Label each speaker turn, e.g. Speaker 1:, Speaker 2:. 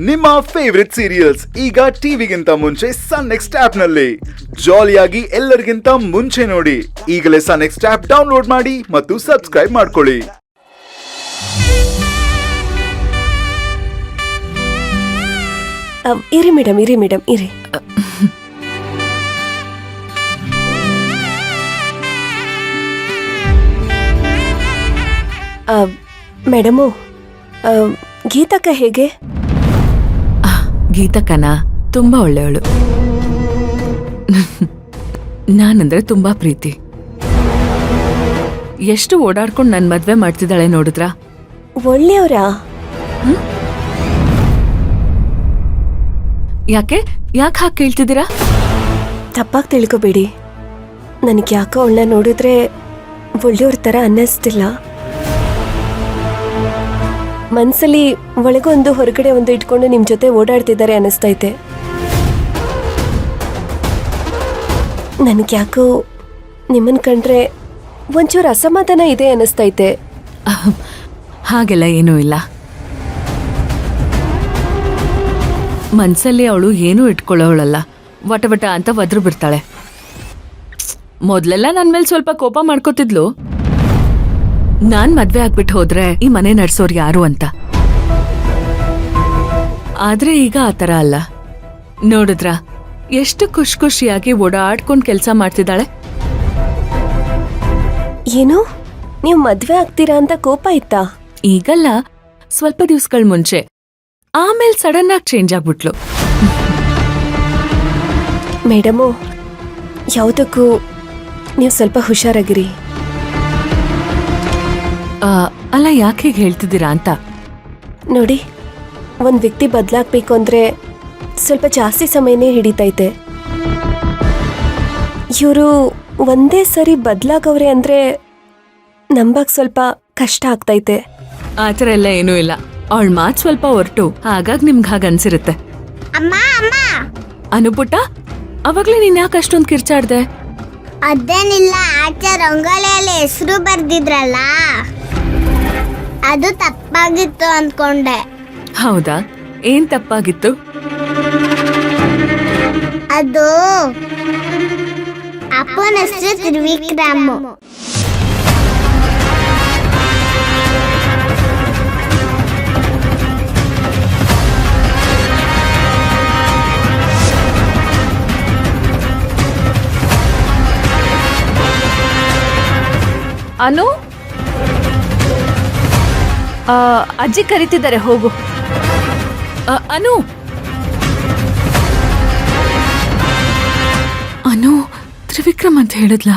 Speaker 1: ನಿಮ್ಮ favourite serials ಈಗ ಟಿವಿಗಿಂತ ಮುಂಚೆ ಸನ್ ನೆಕ್ಸ್ಟ್ ಆಪ್ ನಲ್ಲಿ ಜಾಲಿಯಾಗಿ ಎಲ್ಲರಿಗಿಂತ ಮುಂಚೆ ನೋಡಿ. ಈಗಲೇ ಸನ್ ನೆಕ್ಸ್ಟ್ ಆಪ್ ಡೌನ್ಲೋಡ್ ಮಾಡಿ ಮತ್ತು ಸಬ್ಸ್ಕ್ರೈಬ್ ಮಾಡ್ಕೊಳ್ಳಿ.
Speaker 2: ಇರಿ ಮೇಡಮ್ ಇರಿ. ಮೇಡಮು, ಗೀತಕ್ಕ ಹೇಗೆ?
Speaker 3: ಗೀತಕ್ಕನ ತುಂಬಾ ಒಳ್ಳೆಯವಳು. ನಾನಂದ್ರೆ ತುಂಬಾ ಪ್ರೀತಿ. ಎಷ್ಟು ಓಡಾಡ್ಕೊಂಡು ನನ್ ಮದ್ವೆ ಮಾಡ್ತಿದ್ದಾಳೆ ನೋಡಿದ್ರಾ?
Speaker 2: ಒಳ್ಳೆಯವರಾ?
Speaker 3: ಯಾಕೆ ಹಾಗೆ ಕೇಳ್ತಿದ್ದೀರಾ?
Speaker 2: ತಪ್ಪಾಗಿ ತಿಳ್ಕೊಬೇಡಿ. ನನಗೆ ಯಾಕೋ ಅವಳನ್ನ ನೋಡಿದ್ರೆ ಒಳ್ಳೆಯವ್ರ ಥರ ಅನ್ನಿಸ್ತಿಲ್ಲ. ಮನ್ಸಲ್ಲಿ ಒಳಗೊಂದು ಹೊರಗಡೆ ಒಂದು ಇಟ್ಕೊಂಡು ನಿಮ್ಮ ಜೊತೆ ಓಡಾಡ್ತಿದ್ದಾರೆ ಅನ್ನಿಸ್ತೈತೆ. ನನಗೆ ಯಾಕೋ ನಿಮ್ಮನ್ನು ಕಂಡ್ರೆ ಒಂಚೂರು ಅಸಮಾಧಾನ ಇದೆ ಅನ್ನಿಸ್ತೈತೆ.
Speaker 3: ಹಾಗೆಲ್ಲ ಏನೂ ಇಲ್ಲ. ಮನ್ಸಲ್ಲಿ ಅವಳು ಏನೂ ಇಟ್ಕೊಳ್ಳೋಳಲ್ಲ. ವಟ ಅಂತ ಒದ್ರು ಬಿಡ್ತಾಳೆ. ಮೊದ್ಲೆಲ್ಲ ನನ್ ಮೇಲೆ ಸ್ವಲ್ಪ ಕೋಪ ಮಾಡ್ಕೋತಿದ್ಲು, ನಾನ್ ಮದ್ವೆ ಆಗ್ಬಿಟ್ಟು ಹೋದ್ರೆ ಈ ಮನೆ ನಡ್ಸೋರ್ ಯಾರು ಅಂತ. ಆದ್ರೆ ಈಗ ಆತರ ಅಲ್ಲ. ನೋಡಿದ್ರ ಎಷ್ಟು ಖುಷಿಯಾಗಿ ಓಡಾಡ್ಕೊಂಡ್ ಕೆಲ್ಸ ಮಾಡ್ತಿದ್ದಾಳೆ.
Speaker 2: ಏನು, ನೀವು ಮದ್ವೆ ಆಗ್ತೀರಾ ಅಂತ ಕೋಪ ಇತ್ತಾ?
Speaker 3: ಈಗಲ್ಲ, ಸ್ವಲ್ಪ ದಿವ್ಸಗಳ ಮುಂಚೆ. ಆಮೇಲೆ ಸಡನ್ ಆಗಿ ಚೇಂಜ್ ಆಗ್ಬಿಟ್ಲು.
Speaker 2: ಮೇಡಮು, ಯಾವುದಕ್ಕೂ ನೀವು ಸ್ವಲ್ಪ ಹುಷಾರಾಗಿರಿ.
Speaker 3: ಅಲ್ಲ, ಯಾಕೆ ಹೀಗೆ ಹೇಳ್ತಿದ್ದೀರಾ ಅಂತ.
Speaker 2: ನೋಡಿ, ಒಂದು ವ್ಯಕ್ತಿ ಬದಲಾಗಬೇಕು ಅಂದರೆ ಸ್ವಲ್ಪ ಜಾಸ್ತಿ ಸಮಯನೇ ಹಿಡಿತೈತೆ. ಇವರು ಒಂದೇ ಸರಿ ಬದಲಾಗವ್ರೆ ಅಂದರೆ ನಂಬಕ್ ಸ್ವಲ್ಪ ಕಷ್ಟ ಆಗ್ತೈತೆ.
Speaker 3: ಆ ಥರ ಎಲ್ಲ ಏನೂ ಇಲ್ಲ. ಅವಳ ಮಾತು ಸ್ವಲ್ಪ ಹೊರಟು, ಹಾಗಾಗಿ ನಿಮ್ಗೆ ಹಾಗೆ ಅನ್ಸಿರುತ್ತೆ. ಅನುಪುಟ್ಟ, ಅವಾಗ್ಲೇ ನೀನ್ ಯಾಕೆ ಅಷ್ಟೊಂದು ಕಿರ್ಚಾಡ್ದೆ?
Speaker 4: ಅದೇನಿಲ್ಲ, ಆಚೆ ರಂಗೋಲಿಯಲ್ಲಿ ಹೆಸರು ಬರ್ದಿದ್ರಲ್ಲ, ಅದು ತಪ್ಪಾಗಿತ್ತು ಅಂದ್ಕೊಂಡೆ.
Speaker 3: ಹೌದಾ? ಏನ್ ತಪ್ಪಾಗಿತ್ತು?
Speaker 4: ಅದು ಅಪ್ಪನ ಹೆಸರು ತ್ರಿವಿಕ್ರಮ್.
Speaker 2: ಅನು, ಅಜ್ಜಿ ಕರೀತಿದ್ದಾರೆ, ಹೋಗು.
Speaker 3: ಅನು ತ್ರಿವಿಕ್ರಮ್ ಅಂತ ಹೇಳಿದ್ಲಾ?